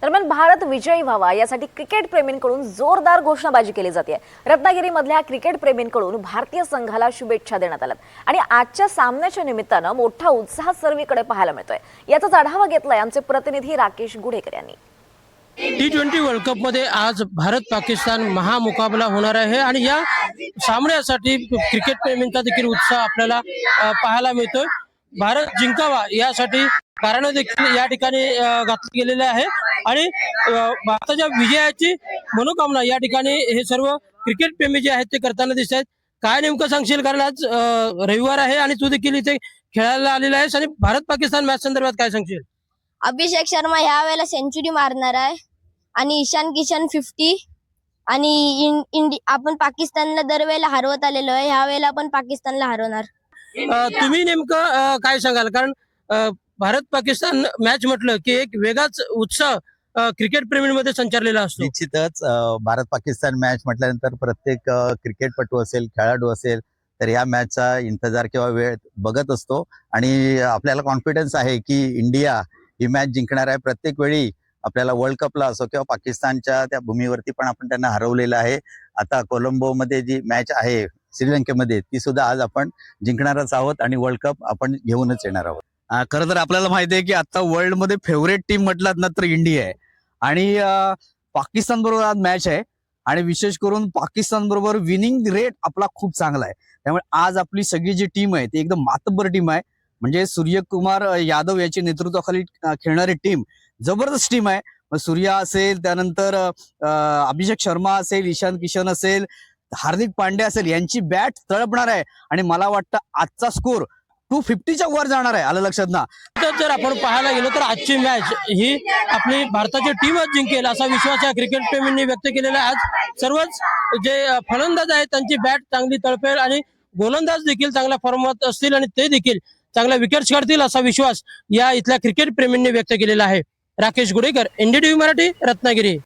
दरम्यान भारत विजयी व्हावा यासाठी क्रिकेट प्रेमींकडून जोरदार घोषणाबाजी केली जाते। रत्नागिरीमधल्या क्रिकेट प्रेमींकडून भारतीय संघाला शुभेच्छा देण्यात आल्यात आणि आजच्या सामन्याच्या निमित्तानं मोठा उत्साह सर्वीकडे पाहायला मिळतोय। याचाच आढावा घेतलाय आमचे प्रतिनिधी राकेश गुडेकर यांनी। T20 वर्ल्ड कप मध्ये आज भारत पाकिस्तान महामुकाबला होणार आहे आणि या सामन्यासाठी क्रिकेट प्रेमींचा देखील उत्साह आपल्याला पाहायला मिळतोय। भारत जिंकावा यासाठी कारण देखील या ठिकाणी घातली गेलेले आहे आणि भारताच्या विजयाची मनोकामना या ठिकाणी हे सर्व क्रिकेट प्रेमी जे आहेत ते करताना दिसत आहेत। काय नेमकं सांगशील, कारण आज रविवार आहे आणि तू देखील इथे खेळायला आलेला आहेस आणि भारत पाकिस्तान मॅच संदर्भात काय सांगशील? अभिषेक शर्मा ह्या वेळेला सेंचुरी मारणार आहे आणि ईशान किशन 50 आणि आपण पाकिस्तानला दरवेळेला हरवत आलेलो आहे, ह्या वेळेला आपण पाकिस्तानला हरवणार। तुम्ही नेमकं काय सांगाल, कारण भारत पाकिस्तान मॅच म्हटलं की एक वेगळाच उत्साह क्रिकेट प्रेमींमध्ये संचारलेला असतो। निश्चितच भारत पाकिस्तान मॅच म्हटल्यानंतर प्रत्येक क्रिकेटपटू असेल, खेळाडू असेल तर या मॅचचा इंतजार किंवा वेळ बघत असतो आणि आपल्याला कॉन्फिडन्स आहे की इंडिया ही मॅच जिंकणार आहे। प्रत्येक वेळी आपल्याला वर्ल्ड कपला असो किंवा पाकिस्तानच्या त्या भूमीवरती पण आपण त्यांना हरवलेलं आहे। आता कोलंबो मध्ये जी मॅच आहे श्रीलंकेमध्ये ती सुद्धा आज आपण जिंकणारच आहोत आणि वर्ल्ड कप आपण घेऊनच येणार आहोत। खरं तर आपल्याला माहिती आहे की आता वर्ल्ड मध्ये फेवरेट टीम म्हटलात ना तर इंडिया आहे आणि पाकिस्तान बरोबर आज मॅच आहे आणि विशेष करून पाकिस्तान बरोबर विनिंग रेट आपला खूप चांगला आहे। त्यामुळे आज आपली सगळी जी टीम आहे ती एकदम मातब्बर टीम आहे। म्हणजे सूर्यकुमार यादव याच्या नेतृत्वाखाली खेळणारी टीम जबरदस्त टीम आहे। सूर्या असेल, त्यानंतर अभिषेक शर्मा असेल, ईशान किशन असेल, हार्दिक पांड्या असेल, यांची बॅट तळपणार आहे आणि मला वाटतं आजचा स्कोर 250च्या वर जाणार आहे। आलं लक्षात ना? तर जर आपण पाहायला गेलो तर आजची मॅच ही आपली भारताची टीमच जिंकेल असा विश्वास या क्रिकेट प्रेमींनी व्यक्त केलेला आहे। आज सर्वच जे फलंदाज आहेत त्यांची बॅट चांगली तळपेल आणि गोलंदाज देखील चांगल्या फॉर्मात असतील आणि ते देखील चांगल्या विकेट्स काढतील असा विश्वास या इथल्या क्रिकेट प्रेमींनी व्यक्त केलेला आहे। राकेश गुडेकर, NDTV मराठी, रत्नागिरी।